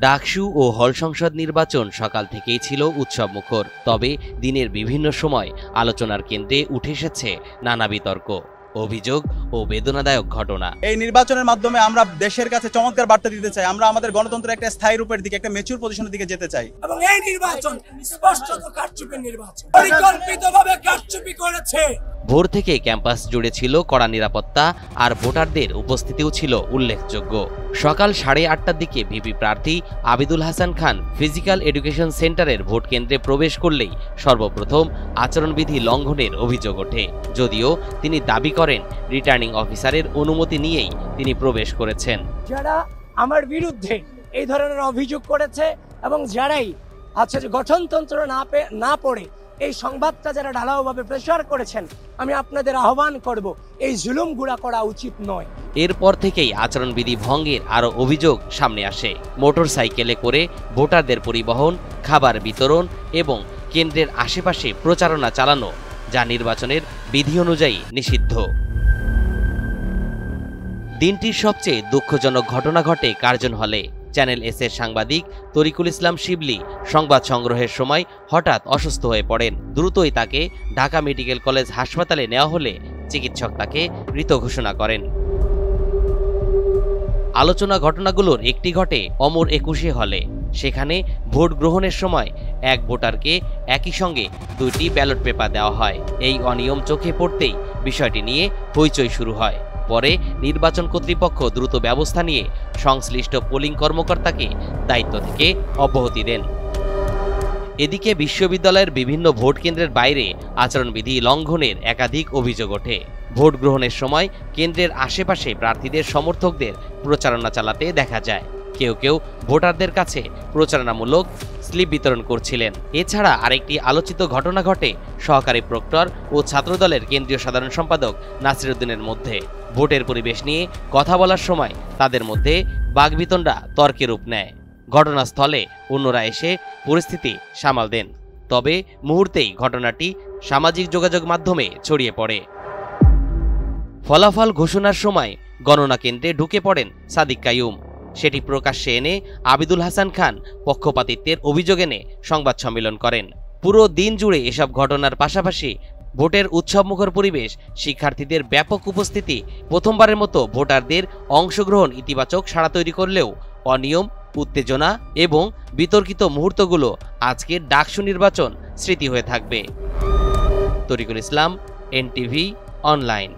ডাকসু ও হল সংসদ নির্বাচন সকাল থেকেই ছিল উৎসবমুখর। তবে দিনের বিভিন্ন সময় আলোচনার কেন্দ্রে উঠে এসেছে নানা বিতর্ক, অভিযোগ ও বেদনাদায়ক ঘটনা। এই নির্বাচনের মাধ্যমে আমরা দেশের কাছে চমৎকার বার্তা দিতে চাই, আমরা আমাদের গণতন্ত্রের একটা স্থায়ী রূপের দিকে, একটা ম্যাচিউর পজিশনের দিকে যেতে চাই। এবং এই নির্বাচন স্পষ্টত কারচুপির নির্বাচন, পরিকল্পিতভাবে কারচুপি করেছে। ভোর থেকে ক্যাম্পাস জুড়ে ছিল কড়া নিরাপত্তা, আর ভোটারদের উপস্থিতিও ছিল উল্লেখযোগ্য। সকাল 8:30টার দিকে ভিপি প্রার্থী আবিদুল হাসান খান ফিজিক্যাল এডুকেশন সেন্টারের ভোট কেন্দ্রে প্রবেশ করলেই সর্বপ্রথম আচরণবিধি লঙ্ঘনের অভিযোগ ওঠে। যদিও তিনি দাবি করেন রিটার্নিং অফিসারের অনুমতি নিয়েই তিনি প্রবেশ করেছেন। যারা আমার বিরুদ্ধে এই ধরনের অভিযোগ করেছে এবং যারাই গঠনতন্ত্র না পড়ে এই সংবাদটা যারা ঢালাওভাবে প্রেসার করেছেন, আমি আপনাদের আহ্বান করব এই জুলুমগুলা করা উচিত নয়। এরপর থেকেই আচরণবিধি ভঙ্গের আরও অভিযোগ সামনে আসে। মোটরসাইকেলে করে ভোটারদের পরিবহন, খাবার বিতরণ এবং কেন্দ্রের আশেপাশে প্রচারণা চালানো, যা নির্বাচনের বিধি অনুযায়ী নিষিদ্ধ। দিনটির সবচেয়ে দুঃখজনক ঘটনা ঘটে কার্জন হলে। চ্যানেল এস এর সাংবাদিক তরিকুল ইসলাম শিবলি সংবাদ সংগ্রহের সময় হঠাৎ অসুস্থ হয়ে পড়েন। দ্রুতই তাকে ঢাকা মেডিকেল কলেজ হাসপাতালে নেওয়া হলে চিকিৎসক তাকে মৃত ঘোষণা করেন। আলোচনা ঘটনাগুলোর একটি ঘটে অমর 21 হলে। সেখানে ভোট গ্রহণের সময় এক ভোটারকে একই সঙ্গে 2টি ব্যালট পেপার দেওয়া হয়। এই অনিয়ম চোখে পড়তেই বিষয়টি নিয়ে হইচই শুরু হয়। পরে নির্বাচন কর্তৃপক্ষ দ্রুত ব্যবস্থা নিয়ে সংশ্লিষ্ট পোলিং কর্মকর্তাকে দায়িত্ব থেকে অব্যাহতি দেন। এদিকে বিশ্ববিদ্যালয়ের বিভিন্ন ভোট কেন্দ্রের বাইরে আচরণবিধি লঙ্ঘনের একাধিক অভিযোগ ওঠে। ভোট গ্রহণের সময় কেন্দ্রের আশেপাশে প্রার্থীদের সমর্থকদের প্রচারণা চালাতে দেখা যায়। কেউ কেউ ভোটারদের কাছে প্রচারণামূলক স্লিপ বিতরণ করছিলেন। এছাড়া আরেকটি আলোচিত ঘটনা ঘটে সহকারী প্রক্টর ও ছাত্রদলের কেন্দ্রীয় সাধারণ সম্পাদক নাসির উদ্দিনের মধ্যে। ভোটের পরিবেশ নিয়ে কথা বলার সময় তাদের মধ্যে বাগবিতণ্ডা তর্কে রূপ নেয়। ঘটনাস্থলে অন্যরা এসে পরিস্থিতি সামাল দেন। তবে মুহূর্তেই ঘটনাটি সামাজিক যোগাযোগ মাধ্যমে ছড়িয়ে পড়ে। ফলাফল ঘোষণার সময় গণনা কেন্দ্রে ঢুকে পড়েন সাদিক কাইয়ুম। সেটি প্রকাশ্যে এনে আবিদুল হাসান খান পক্ষপাতিত্বের অভিযোগ এনে সংবাদ সম্মেলন করেন। পুরো দিন জুড়ে এসব ঘটনার পাশাপাশি ভোটের উৎসবমুখর পরিবেশ, শিক্ষার্থীদের ব্যাপক উপস্থিতি, প্রথমবারের মতো ভোটারদের অংশগ্রহণ ইতিবাচক সাড়া তৈরি করলেও অনিয়ম, উত্তেজনা এবং বিতর্কিত মুহূর্তগুলো আজকের ডাকসু নির্বাচন স্মৃতি হয়ে থাকবে। তরিকুল ইসলাম, NTV অনলাইন।